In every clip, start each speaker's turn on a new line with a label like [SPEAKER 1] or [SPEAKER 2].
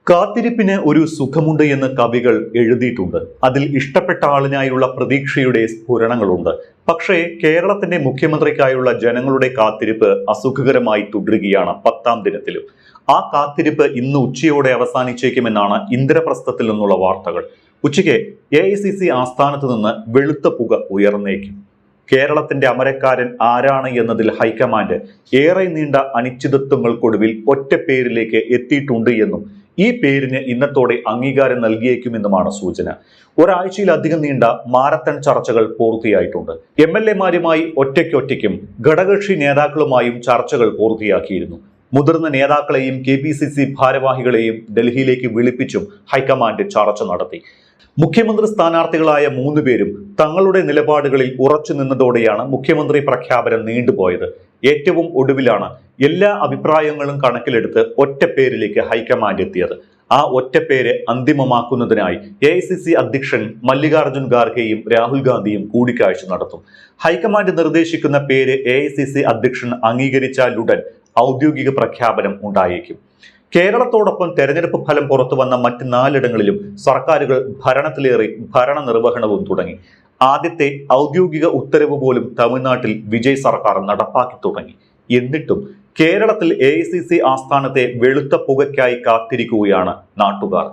[SPEAKER 1] കാത്തിരിപ്പിന് ഒരു സുഖമുണ്ട് എന്ന് കവികൾ എഴുതിയിട്ടുണ്ട്. അതിൽ ഇഷ്ടപ്പെട്ട ആളിനായുള്ള പ്രതീക്ഷയുടെ സ്ഫുരണങ്ങളുണ്ട്. പക്ഷേ കേരളത്തിന്റെ മുഖ്യമന്ത്രിക്കായുള്ള ജനങ്ങളുടെ കാത്തിരിപ്പ് അസുഖകരമായി തുടരുകയാണ് 10ാം ദിനത്തിലും. ആ കാത്തിരിപ്പ് ഇന്ന് ഉച്ചയോടെ അവസാനിച്ചേക്കുമെന്നാണ് ഇന്ദ്രപ്രസ്ഥത്തിൽ നിന്നുള്ള വാർത്തകൾ. ഉച്ചയ്ക്ക് AICC ആസ്ഥാനത്ത് നിന്ന് വെളുത്ത പുക ഉയർന്നേക്കും. കേരളത്തിന്റെ അമരക്കാരൻ ആരാണ് എന്നതിൽ ഹൈക്കമാൻഡ് ഏറെ നീണ്ട അനിശ്ചിതത്വങ്ങൾക്കൊടുവിൽ ഒറ്റ പേരിലേക്ക് എത്തിയിട്ടുണ്ട് എന്നും ഈ പേരിന് ഇന്നത്തോടെ അംഗീകാരം നൽകിയേക്കുമെന്നുമാണ് സൂചന. ഒരാഴ്ചയിലധികം നീണ്ട മാരത്തൺ ചർച്ചകൾ പൂർത്തിയായിട്ടുണ്ട്. MLA-മാരുമായി ഒറ്റയ്ക്കൊറ്റയ്ക്കും ഘടകകക്ഷി നേതാക്കളുമായും ചർച്ചകൾ പൂർത്തിയാക്കിയിരുന്നു. മുതിർന്ന നേതാക്കളെയും KPCC ഭാരവാഹികളെയും ഡൽഹിയിലേക്ക് വിളിപ്പിച്ചും ഹൈക്കമാൻഡ് ചർച്ച നടത്തി. മുഖ്യമന്ത്രി സ്ഥാനാർത്ഥികളായ 3 പേരും തങ്ങളുടെ നിലപാടുകളിൽ ഉറച്ചു നിന്നതോടെയാണ് മുഖ്യമന്ത്രി പ്രഖ്യാപനം നീണ്ടുപോയത്. ഏറ്റവും ഒടുവിലാണ് എല്ലാ അഭിപ്രായങ്ങളും കണക്കിലെടുത്ത് ഒറ്റപ്പേരിലേക്ക് ഹൈക്കമാൻഡ് എത്തിയത്. ആ ഒറ്റപ്പേര് അന്തിമമാക്കുന്നതിനായി AICC അധ്യക്ഷൻ മല്ലികാർജുൻ ഖാർഗെയും രാഹുൽ ഗാന്ധിയും കൂടിക്കാഴ്ച നടത്തും. ഹൈക്കമാൻഡ് നിർദ്ദേശിക്കുന്ന പേര് AICC അധ്യക്ഷൻ അംഗീകരിച്ചാലുടൻ ഔദ്യോഗിക പ്രഖ്യാപനം ഉണ്ടായേക്കും. കേരളത്തോടൊപ്പം തെരഞ്ഞെടുപ്പ് ഫലം പുറത്തു വന്ന മറ്റ് 4 ഇടങ്ങളിലും സർക്കാരുകൾ ഭരണത്തിലേറി ഭരണനിർവഹണവും തുടങ്ങി. ആദ്യത്തെ ഔദ്യോഗിക ഉത്തരവ് പോലും തമിഴ്നാട്ടിൽ വിജയ് സർക്കാർ നടപ്പാക്കി തുടങ്ങി. എന്നിട്ടും കേരളത്തിൽ AICC ആസ്ഥാനത്തെ വെളുത്ത പുകയ്ക്കായി കാത്തിരിക്കുകയാണ് നാട്ടുകാർ.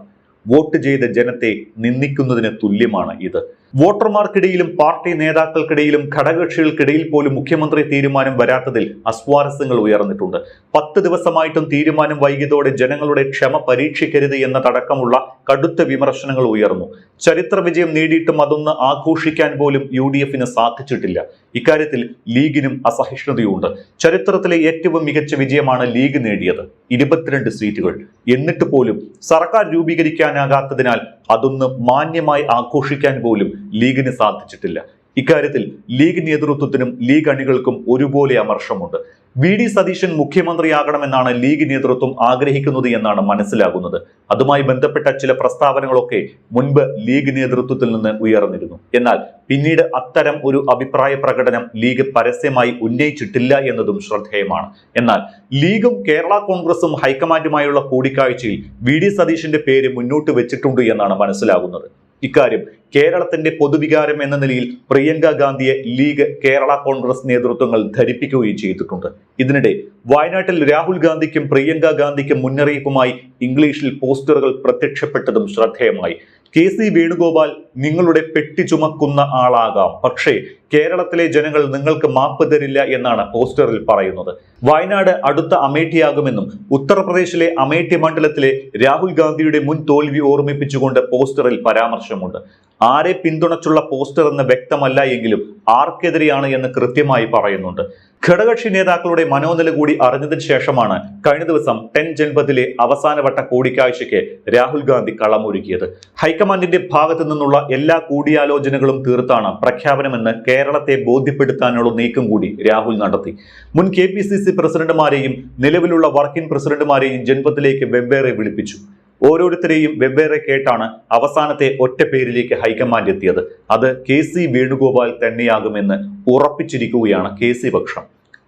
[SPEAKER 1] വോട്ട് ചെയ്ത ജനത്തെ നിന്ദിക്കുന്നതിന് തുല്യമാണ് ഇത്. വോട്ടർമാർക്കിടയിലും പാർട്ടി നേതാക്കൾക്കിടയിലും ഘടകകക്ഷികൾക്കിടയിൽ പോലും മുഖ്യമന്ത്രി തീരുമാനം വരാത്തതിൽ അസ്വാരസ്യങ്ങൾ ഉയർന്നിട്ടുണ്ട്. 10 ദിവസമായിട്ടും തീരുമാനം വൈകിയതോടെ ജനങ്ങളുടെ ക്ഷമ പരീക്ഷിക്കരുത് എന്നതടക്കമുള്ള കടുത്ത വിമർശനങ്ങൾ ഉയർന്നു. ചരിത്ര വിജയം നേടിയിട്ടും അതൊന്ന് ആഘോഷിക്കാൻ പോലും UDF-ന് സാധിച്ചിട്ടില്ല. ഇക്കാര്യത്തിൽ ലീഗിനും അസഹിഷ്ണുതയുണ്ട്. ചരിത്രത്തിലെ ഏറ്റവും മികച്ച വിജയമാണ് ലീഗ് നേടിയത്, 22 സീറ്റുകൾ. എന്നിട്ട് പോലും സർക്കാർ രൂപീകരിക്കാനാകാത്തതിനാൽ അതൊന്ന് മാന്യമായി ആഘോഷിക്കാൻ പോലും ലീഗിന് സാധിച്ചിട്ടില്ല. ഇക്കാര്യത്തിൽ ലീഗ് നേതൃത്വത്തിനും ലീഗ് അണികൾക്കും ഒരുപോലെ അമർഷമുണ്ട്. VD സതീശൻ മുഖ്യമന്ത്രിയാകണമെന്നാണ് ലീഗ് നേതൃത്വം ആഗ്രഹിക്കുന്നത് എന്നാണ് മനസ്സിലാകുന്നത്. അതുമായി ബന്ധപ്പെട്ട ചില പ്രസ്താവനകളൊക്കെ മുൻപ് ലീഗ് നേതൃത്വത്തിൽ നിന്ന് ഉയർന്നിരുന്നു. എന്നാൽ പിന്നീട് അത്തരം ഒരു അഭിപ്രായ പ്രകടനം ലീഗ് പരസ്യമായി ഉന്നയിച്ചിട്ടില്ല എന്നതും ശ്രദ്ധേയമാണ്. എന്നാൽ ലീഗും കേരള കോൺഗ്രസും ഹൈക്കമാൻഡുമായുള്ള കൂടിക്കാഴ്ചയിൽ VD സതീശന്റെ പേര് മുന്നോട്ട് വെച്ചിട്ടുണ്ട് എന്നാണ് മനസ്സിലാകുന്നത്. ഇക്കാര്യം കേരളത്തിന്റെ പൊതുവികാരം എന്ന നിലയിൽ പ്രിയങ്ക ഗാന്ധിയെ ലീഗ് കേരള കോൺഗ്രസ് നേതൃത്വങ്ങൾ ധരിപ്പിക്കുകയും ചെയ്തിട്ടുണ്ട്. ഇതിനിടെ വയനാട്ടിൽ രാഹുൽ ഗാന്ധിക്കും പ്രിയങ്ക ഗാന്ധിക്കും മുന്നറിയിപ്പുമായി ഇംഗ്ലീഷിൽ പോസ്റ്ററുകൾ പ്രത്യക്ഷപ്പെട്ടതും ശ്രദ്ധേയമായി. KC വേണുഗോപാൽ നിങ്ങളുടെ പെട്ടി ചുമക്കുന്ന ആളാകാം, പക്ഷേ കേരളത്തിലെ ജനങ്ങൾ നിങ്ങൾക്ക് മാപ്പ് തരില്ല എന്നാണ് പോസ്റ്ററിൽ പറയുന്നത്. വയനാട് അടുത്ത അമേഠിയാകുമെന്നും ഉത്തർപ്രദേശിലെ അമേഠി മണ്ഡലത്തിലെ രാഹുൽ ഗാന്ധിയുടെ മുൻ തോൽവി ഓർമ്മിപ്പിച്ചുകൊണ്ട് പോസ്റ്ററിൽ പരാമർശമുണ്ട്. ആരെ പിന്തുണച്ചുള്ള പോസ്റ്റർ എന്ന് വ്യക്തമല്ല എങ്കിലും ആർക്കെതിരെയാണ് എന്ന് കൃത്യമായി പറയുന്നുണ്ട്. ഘടകകക്ഷി നേതാക്കളുടെ മനോനില കൂടി അറിഞ്ഞതിന് ശേഷമാണ് കഴിഞ്ഞ ദിവസം 10 ജൻപതിലെ അവസാനവട്ട കൂടിക്കാഴ്ചയ്ക്ക് രാഹുൽ ഗാന്ധി കളമൊരുക്കിയത്. ഹൈക്കമാൻഡിന്റെ ഭാഗത്തു നിന്നുള്ള എല്ലാ കൂടിയാലോചനകളും തീർത്താണ് പ്രഖ്യാപനമെന്ന് കേരളത്തെ ബോധ്യപ്പെടുത്താനുള്ള നീക്കം കൂടി രാഹുൽ നടത്തി. മുൻ KPCC പ്രസിഡന്റുമാരെയും നിലവിലുള്ള വർക്കിംഗ് പ്രസിഡന്റുമാരെയും ജൻപത്തിലേക്ക് വെവ്വേറെ വിളിപ്പിച്ചു. ഓരോരുത്തരെയും വെവ്വേറെ കേട്ടാണ് അവസാനത്തെ ഒറ്റ പേരിലേക്ക് ഹൈക്കമാൻഡ് എത്തിയത്. അത് KC വേണുഗോപാൽ തന്നെയാകുമെന്ന് ഉറപ്പിച്ചിരിക്കുകയാണ് KC പക്ഷം.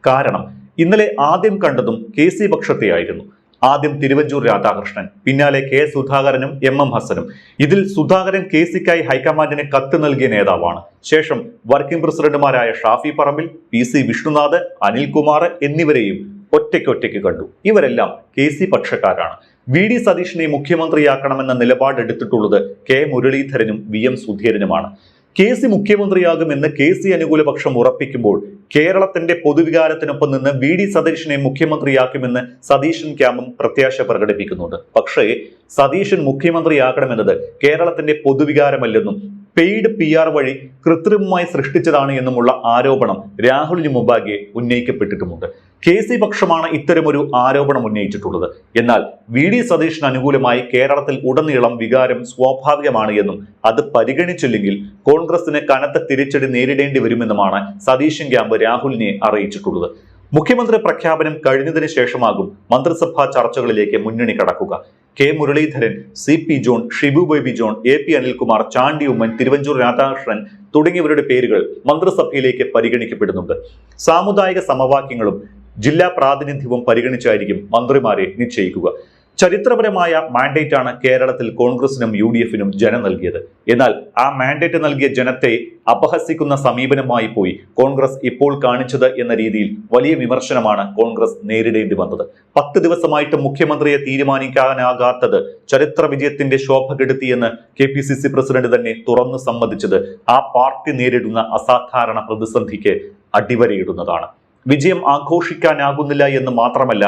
[SPEAKER 1] കാരണം ഇന്നലെ ആദ്യം കണ്ടതും KC പക്ഷത്തെയായിരുന്നു. ആദ്യം തിരുവഞ്ചൂർ രാധാകൃഷ്ണൻ, പിന്നാലെ K സുധാകരനും MM ഹസനും. ഇതിൽ സുധാകരൻ KCക്കായി ഹൈക്കമാൻഡിന് കത്ത് നൽകിയ നേതാവാണ്. ശേഷം വർക്കിംഗ് പ്രസിഡന്റുമാരായ ഷാഫി പറമ്പിൽ, PC വിഷ്ണുനാഥ്, അനിൽകുമാർ എന്നിവരെയും ഒറ്റയ്ക്കൊറ്റയ്ക്ക് കണ്ടു. ഇവരെല്ലാം KC പക്ഷക്കാരാണ്. VD സതീശനെ മുഖ്യമന്ത്രിയാക്കണമെന്ന നിലപാടെടുത്തിട്ടുള്ളത് K മുരളീധരനും VM സുധീരനുമാണ്. KC മുഖ്യമന്ത്രിയാകുമെന്ന് KC അനുകൂല പക്ഷം ഉറപ്പിക്കുമ്പോൾ കേരളത്തിന്റെ പൊതുവികാരത്തിനൊപ്പം നിന്ന് VD സതീശനെ മുഖ്യമന്ത്രിയാക്കുമെന്ന് സതീശൻ ക്യാമ്പും പ്രത്യാശ പ്രകടിപ്പിക്കുന്നുണ്ട്. പക്ഷേ സതീശൻ മുഖ്യമന്ത്രിയാക്കണമെന്നത് കേരളത്തിന്റെ പൊതുവികാരമല്ലെന്നും പെയ്ഡ് PR വഴി കൃത്രിമമായി സൃഷ്ടിച്ചതാണ് എന്നുമുള്ള ആരോപണം രാഹുലിന് മുമ്പാകെ ഉന്നയിക്കപ്പെട്ടിട്ടുമുണ്ട്. KC പക്ഷമാണ് ഇത്തരമൊരു ആരോപണം ഉന്നയിച്ചിട്ടുള്ളത്. എന്നാൽ VD സതീശന് അനുകൂലമായി കേരളത്തിൽ ഉടനീളം വികാരം സ്വാഭാവികമാണ് എന്നും അത് പരിഗണിച്ചില്ലെങ്കിൽ കോൺഗ്രസിന് കനത്ത തിരിച്ചടി നേരിടേണ്ടി വരുമെന്നുമാണ് സതീശൻ ക്യാമ്പ് രാഹുലിനെ അറിയിച്ചിട്ടുള്ളത്. മുഖ്യമന്ത്രി പ്രഖ്യാപനം കഴിഞ്ഞതിന് ശേഷമാകും മന്ത്രിസഭാ ചർച്ചകളിലേക്ക് മുന്നണി കടക്കുക. K Muraleedharan, CP John, Shibu baby John, AP Anilkumar, Chandy Oommen, Thiruvanchoor Radhakrishnan തുടങ്ങിയവരുടെ പേരുകൾ മന്ത്രിസഭയിലേക്ക് പരിഗണിക്കപ്പെടുന്നുണ്ട്. സാമുദായിക സമവാക്യങ്ങളും ജില്ലാ പ്രാതിനിധ്യവും പരിഗണിച്ചായിരിക്കും മന്ത്രിമാരെ നിശ്ചയിക്കുക. ചരിത്രപരമായ മാൻഡേറ്റാണ് കേരളത്തിൽ കോൺഗ്രസിനും UDF-നും ജനം നൽകിയത്. എന്നാൽ ആ മാൻഡേറ്റ് നൽകിയ ജനത്തെ അപഹസിക്കുന്ന സമീപനമായി പോയി കോൺഗ്രസ് ഇപ്പോൾ കാണിച്ചത് എന്ന രീതിയിൽ വലിയ വിമർശനമാണ് കോൺഗ്രസ് നേരിടേണ്ടി വന്നത്. 10 ദിവസമായിട്ട് മുഖ്യമന്ത്രിയെ തീരുമാനിക്കാനാകാത്തത് ചരിത്ര വിജയത്തിന്റെ ശോഭ കെടുത്തിയെന്ന് KPCC പ്രസിഡന്റ് തന്നെ തുറന്നു സമ്മതിച്ചത് ആ പാർട്ടി നേരിടുന്ന അസാധാരണ പ്രതിസന്ധിക്ക് അടിവരയിടുന്നതാണ്. വിജയം ആഘോഷിക്കാനാകുന്നില്ല എന്ന് മാത്രമല്ല,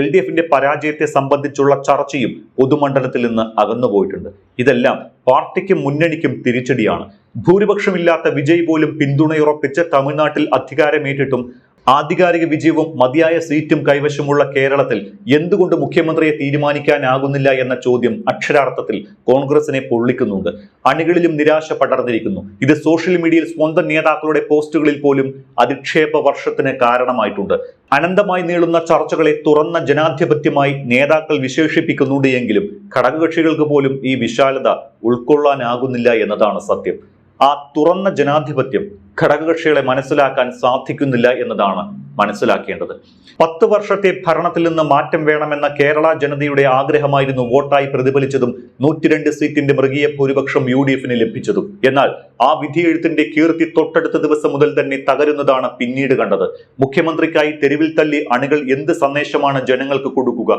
[SPEAKER 1] LDF-ന്റെ പരാജയത്തെ സംബന്ധിച്ചുള്ള ചർച്ചയും പൊതുമണ്ഡലത്തിൽ നിന്ന് അകന്നുപോയിട്ടുണ്ട്. ഇതെല്ലാം പാർട്ടിക്കും മുന്നണിക്കും തിരിച്ചടിയാണ്. ഭൂരിപക്ഷമില്ലാത്ത വിജയ് പോലും പിന്തുണയുറപ്പിച്ച് തമിഴ്നാട്ടിൽ അധികാരമേറ്റിട്ടും ആധികാരിക വിജയവും മതിയായ സീറ്റും കൈവശമുള്ള കേരളത്തിൽ എന്തുകൊണ്ട് മുഖ്യമന്ത്രിയെ തീരുമാനിക്കാനാകുന്നില്ല എന്ന ചോദ്യം അക്ഷരാർത്ഥത്തിൽ കോൺഗ്രസിനെ പൊള്ളിക്കുന്നുണ്ട്. അണികളിലും നിരാശ പടർന്നിരിക്കുന്നു. ഇത് സോഷ്യൽ മീഡിയയിൽ സ്വന്തം നേതാക്കളുടെ പോസ്റ്റുകളിൽ പോലും അധിക്ഷേപ വർഷത്തിന് കാരണമായിട്ടുണ്ട്. അനന്തമായി നീളുന്ന ചർച്ചകളെ തുറന്ന ജനാധിപത്യമായി നേതാക്കൾ വിശേഷിപ്പിക്കുന്നുണ്ട് എങ്കിലും ഘടകകക്ഷികൾക്ക് പോലും ഈ വിശാലത ഉൾക്കൊള്ളാനാകുന്നില്ല എന്നതാണ് സത്യം. ആ തുറന്ന ജനാധിപത്യം ഘടകകക്ഷികളെ മനസ്സിലാക്കാൻ സാധിക്കുന്നില്ല എന്നതാണ് മനസ്സിലാക്കേണ്ടത്. 10 വർഷത്തെ ഭരണത്തിൽ നിന്ന് മാറ്റം വേണമെന്ന കേരള ജനതയുടെ ആഗ്രഹമായിരുന്നു വോട്ടായി പ്രതിഫലിച്ചതും 102 സീറ്റിന്റെ മൃഗീയ ഭൂരിപക്ഷം UDF-ന് ലഭിച്ചതും. എന്നാൽ ആ വിധിയെഴുത്തിന്റെ കീർത്തി തൊട്ടടുത്ത ദിവസം മുതൽ തന്നെ തകരുന്നതാണ് പിന്നീട് കണ്ടത്. മുഖ്യമന്ത്രിക്കായി തെരുവിൽ തല്ലി അണികൾ എന്ത് സന്ദേശമാണ് ജനങ്ങൾക്ക് കൊടുക്കുക?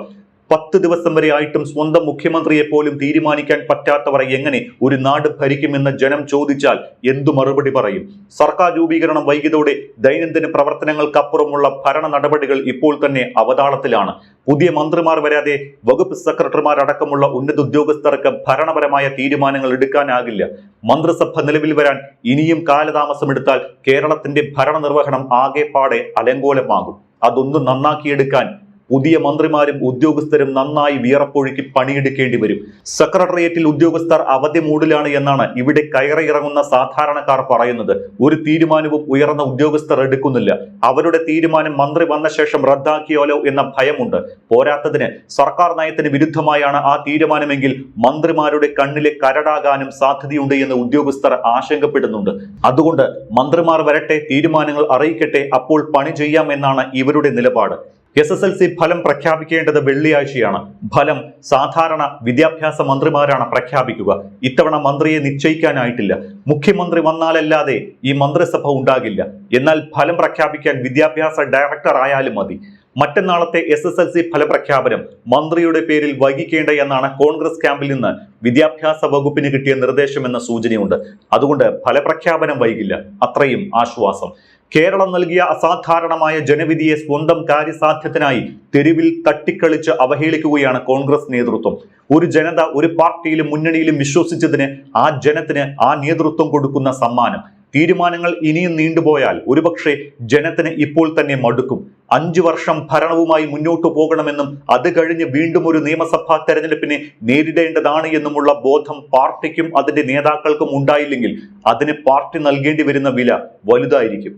[SPEAKER 1] 10 ദിവസം വരെ ആയിട്ടും സ്വന്തം മുഖ്യമന്ത്രിയെ പോലും തീരുമാനിക്കാൻ പറ്റാത്തവർ എങ്ങനെ ഒരു നാട് ഭരിക്കുമെന്ന് ജനം ചോദിച്ചാൽ എന്തു മറുപടി പറയും? സർക്കാർ രൂപീകരണം വൈകിയതോടെ ദൈനംദിന പ്രവർത്തനങ്ങൾക്കപ്പുറമുള്ള ഭരണ നടപടികൾ ഇപ്പോൾ തന്നെ അവതാളത്തിലാണ്. പുതിയ മന്ത്രിമാർ വരാതെ വകുപ്പ് സെക്രട്ടറിമാരടക്കമുള്ള ഉന്നത ഉദ്യോഗസ്ഥർക്ക് ഭരണപരമായ തീരുമാനങ്ങൾ എടുക്കാനാകില്ല. മന്ത്രിസഭ നിലവിൽ വരാൻ ഇനിയും കാലതാമസമെടുത്താൽ കേരളത്തിന്റെ ഭരണനിർവഹണം ആകെപ്പാടെ അലങ്കോലമാകും. അതൊന്നും നന്നാക്കിയെടുക്കാൻ പുതിയ മന്ത്രിമാരും ഉദ്യോഗസ്ഥരും നന്നായി വിയർപ്പൊഴുക്കി പണിയെടുക്കേണ്ടി വരും. സെക്രട്ടേറിയറ്റിൽ ഉദ്യോഗസ്ഥർ അവധി മൂഡിലാണ് എന്നാണ് ഇവിടെ കയറിയിറങ്ങുന്ന സാധാരണക്കാർ പറയുന്നത്. ഒരു തീരുമാനവും ഉയർന്ന ഉദ്യോഗസ്ഥർ എടുക്കുന്നില്ല. അവരുടെ തീരുമാനം മന്ത്രി വന്ന ശേഷം റദ്ദാക്കിയാലോ എന്ന ഭയമുണ്ട്. പോരാത്തതിന് സർക്കാർ നയത്തിന് വിരുദ്ധമായാണ് ആ തീരുമാനമെങ്കിൽ മന്ത്രിമാരുടെ കണ്ണിലെ കരടാകാനും സാധ്യതയുണ്ട് എന്ന് ഉദ്യോഗസ്ഥർ ആശങ്കപ്പെടുന്നുണ്ട്. അതുകൊണ്ട് മന്ത്രിമാർ വരട്ടെ, തീരുമാനങ്ങൾ അറിയിക്കട്ടെ, അപ്പോൾ പണി ചെയ്യാം എന്നാണ് ഇവരുടെ നിലപാട്. SSLC ഫലം പ്രഖ്യാപിക്കേണ്ടത് വെള്ളിയാഴ്ചയാണ്. ഫലം സാധാരണ വിദ്യാഭ്യാസ മന്ത്രിമാരാണ് പ്രഖ്യാപിക്കുക. ഇത്തവണ മന്ത്രിയെ നിശ്ചയിക്കാനായിട്ടില്ല. മുഖ്യമന്ത്രി വന്നാലല്ലാതെ ഈ മന്ത്രിസഭ ഉണ്ടാകില്ല. എന്നാൽ ഫലം പ്രഖ്യാപിക്കാൻ വിദ്യാഭ്യാസ ഡയറക്ടർ ആയാലും മതി. മറ്റന്നാളത്തെ SSLC ഫലപ്രഖ്യാപനം മന്ത്രിയുടെ പേരിൽ വൈകിക്കേണ്ട എന്നാണ് കോൺഗ്രസ് ക്യാമ്പിൽ നിന്ന് വിദ്യാഭ്യാസ വകുപ്പിന് കിട്ടിയ നിർദ്ദേശമെന്ന സൂചനയുണ്ട്. അതുകൊണ്ട് ഫലപ്രഖ്യാപനം വൈകില്ല. അത്രയും ആശ്വാസം. കേരളം നൽകിയ അസാധാരണമായ ജനവിധിയെ സ്വന്തം കാര്യസാധ്യത്തിനായി തെരുവിൽ തട്ടിക്കളിച്ച് അവഹേളിക്കുകയാണ് കോൺഗ്രസ് നേതൃത്വം. ഒരു ജനത ഒരു പാർട്ടിയിലും മുന്നണിയിലും വിശ്വസിച്ചതിന് ആ ജനത്തിന് ആ നേതൃത്വം കൊടുക്കുന്ന സമ്മാനം. തീരുമാനങ്ങൾ ഇനിയും നീണ്ടുപോയാൽ ഒരുപക്ഷെ ജനത്തിന് ഇപ്പോൾ തന്നെ മടുക്കും. 5 വർഷം ഭരണവുമായി മുന്നോട്ടു പോകണമെന്നും അത് കഴിഞ്ഞ് വീണ്ടും ഒരു നിയമസഭാ തെരഞ്ഞെടുപ്പിനെ നേരിടേണ്ടതാണ് എന്നുമുള്ള ബോധം പാർട്ടിക്കും അതിന്റെ നേതാക്കൾക്കും ഉണ്ടായില്ലെങ്കിൽ അതിന് പാർട്ടി നൽകേണ്ടി വരുന്ന വില വലുതായിരിക്കും.